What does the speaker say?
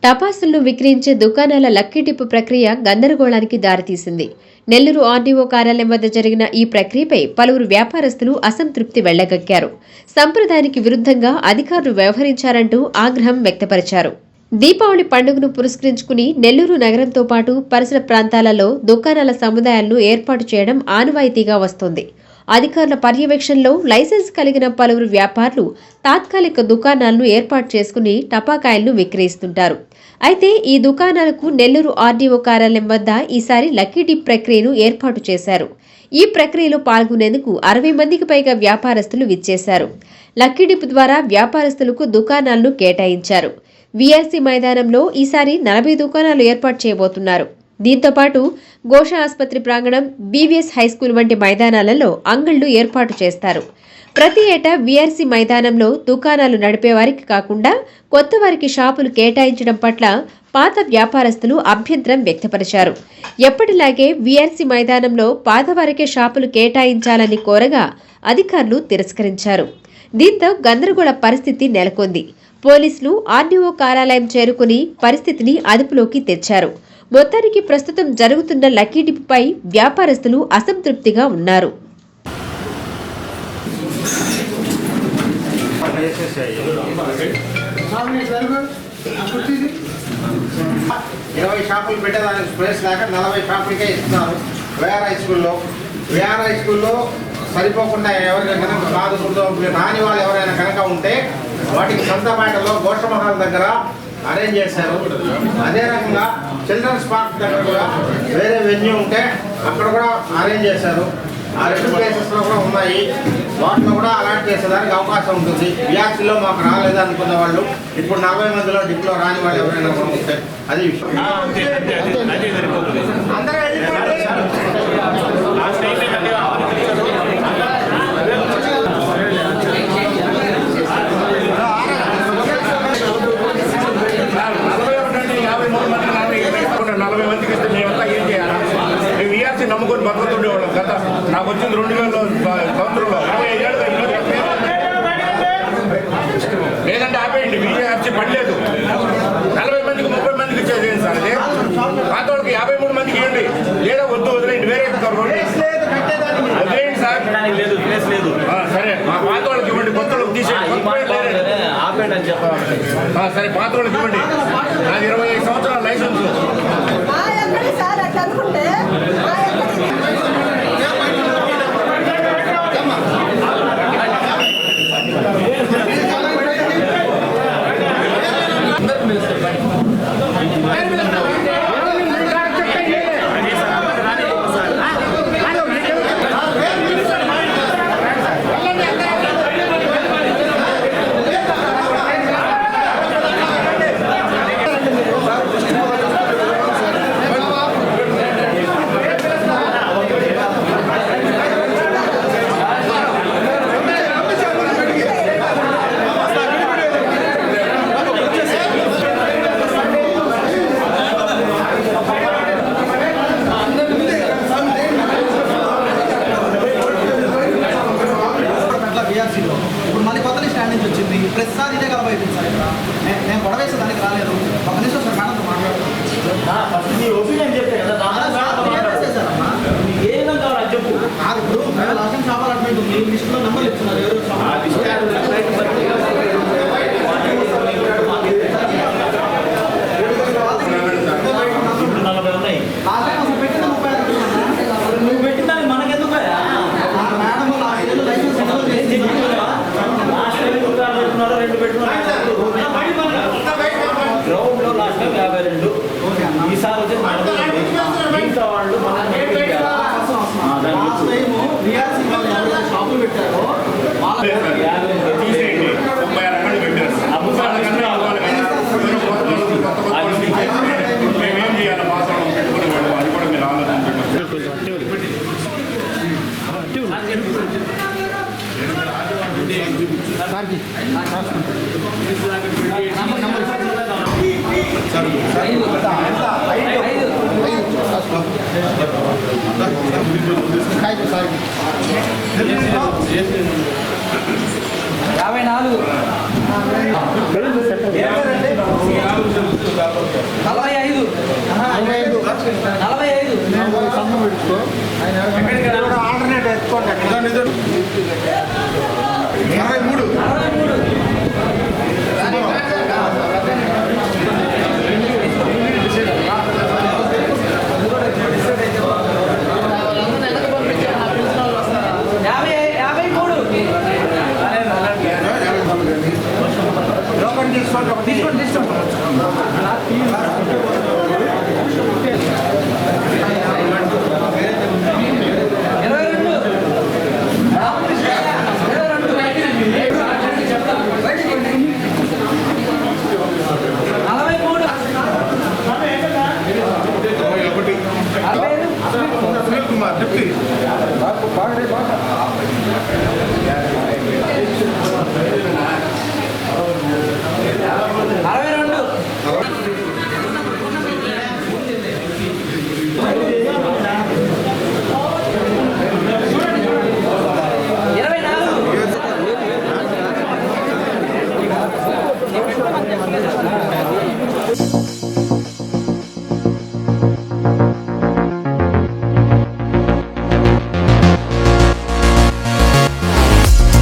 టపాసులను విక్రయించే దుకాణాల lucky tip ప్రక్రియ గందరగోళానికి దారితీసింది. నెల్లూరు ఆర్డీఓ కార్యాలయం వద్ద జరిగిన ఈ ప్రక్రియపై పలువురు వ్యాపారస్తులు అసంతృప్తి వెళ్లగక్కారు. సంప్రదాయానికి విరుద్ధంగా అధికారులు వ్యవహరించారంటూ ఆగ్రహం వ్యక్తపరిచారు. దీపావళి పండుగను పురస్కరించుకుని నెల్లూరు నగరంతో పాటు పరిసర ప్రాంతాలలో దుకాణాల సముదాయాలను ఏర్పాటు చేయడం ఆనవాయితీగా వస్తోంది. అధికారుల పర్యవేక్షణలో లైసెన్స్ కలిగిన పలువురు వ్యాపారులు తాత్కాలిక దుకాణాలను ఏర్పాటు చేసుకుని టపాకాయలను విక్రయిస్తుంటారు. అయితే ఈ దుకాణాలకు నెల్లూరు ఆర్డీఓ కార్యాలయం వద్ద ఈసారి లక్కీ డిప్ ప్రక్రియను ఏర్పాటు చేశారు. ఈ ప్రక్రియలో పాల్గొనేందుకు 60 మందికి పైగా వ్యాపారస్తులు విచ్చేశారు. లక్కీ డిప్ ద్వారా వ్యాపారస్తులకు దుకాణాలను కేటాయించారు. వీఆర్సీ మైదానంలో ఈసారి 40 దుకాణాలు ఏర్పాటు చేయబోతున్నారు. దీంతో పాటు ఘోష ఆసుపత్రి ప్రాంగణం, బీవీఎస్ హైస్కూల్ వంటి మైదానాలలో అంగళ్లు ఏర్పాటు చేస్తారు. ప్రతి ఏటా వీఆర్సీ మైదానంలో దుకాణాలు నడిపేవారికి కాకుండా కొత్త వారికి షాపులు కేటాయించడం పట్ల పాత వ్యాపారస్తులు అభ్యంతరం వ్యక్తపరిచారు. ఎప్పటిలాగే వీఆర్సీ మైదానంలో పాతవారికే షాపులు కేటాయించాలని కోరగా అధికారులు తిరస్కరించారు. దీంతో గందరగోళ పరిస్థితి నెలకొంది. పోలీసులు ఆర్డీఓ కార్యాలయం చేరుకుని పరిస్థితిని అదుపులోకి తెచ్చారు. మొత్తానికి ప్రస్తుతం జరుగుతున్న లక్కీ డిప్ పై వ్యాపారస్తులు అసంతృప్తిగా ఉన్నారు. 20 షాపులు పెట్టేదానికి స్పేస్ లేక 40 షాపులకే ఇస్తున్నారు. వేఆర్ హై స్కూల్లో సరిపోకుండా ఎవరికైనా కనుక కాదు రాని వాళ్ళు ఎవరైనా కనుక ఉంటే వాటికి సొంతపేటలో గోషమహల్ దగ్గర అరేంజ్ చేశారు. అదే రకంగా చిల్డ్రన్స్ పార్క్ దగ్గర కూడా వేరే వెన్యూ ఉంటే అక్కడ కూడా అరేంజ్ చేశారు. ఆ 2 ప్లేసెస్లో కూడా ఉన్నాయి. వాటిలో కూడా అలాట్ చేసేదానికి అవకాశం ఉంటుంది. బిఆర్సీలో మాకు రాలేదు అనుకున్న వాళ్ళు ఇప్పుడు 40 మందిలో డిప్లో రాని వాళ్ళు ఎవరైనా ఉంటే అది విషయం. నమ్ముకొని బతుకుతుండేవాళ్ళం. గత నాకు వచ్చింది 2000 సంవత్సరంలో 25 ఏళ్ళు లేదంటే ఆపేయండి. వీఆర్సీ పడలేదు. 40 మందికి 30 మందికి ఇచ్చేది ఏంటి సార్? అదే పాత వాళ్ళకి 53 మందికి ఇవ్వండి. లేదా వద్దు వదిలేండి, వేరే వదిలేండి సార్. సరే మా పాత వాళ్ళకి ఇవ్వండి, కొత్త వాళ్ళకి తీసేయండి. సరే పాత వాళ్ళకి ఇవ్వండి. నాకు 25 సంవత్సరాల లైసెన్స్. ఇప్పుడు మళ్ళీ కొత్త స్టాండ్ నుంచి వచ్చింది. ప్రతిసారి ఇదే కదా అయిపోయింది సార్. ఇక్కడ నేను గొడవ వేసే దానికి రాలేదు. ఒక నిమిషం సార్ మేడంతో మాట్లాడుతున్నాను. ఏ విధంగా చెప్పు. కాదు ఇప్పుడు లాస్ట్ టైం షాప్ అలాట్మెంట్ ఉంది. లిస్టులో నెంబర్లు ఇస్తున్నారు. నువ్వు పెట్టిన దానికి మనకెందుకు గ్రౌండ్ లో లాస్ట్ టైం 52, ఈసారి వచ్చి మిగతా వాళ్ళు షాపులు పెట్టారు. మేమేం చేయాలి? మాత్రం పెట్టుకునేవాళ్ళు అది కూడా మీరు ఆలోచించాలి. 54 తీసుకోండి ఒకటి. తీసుకోండి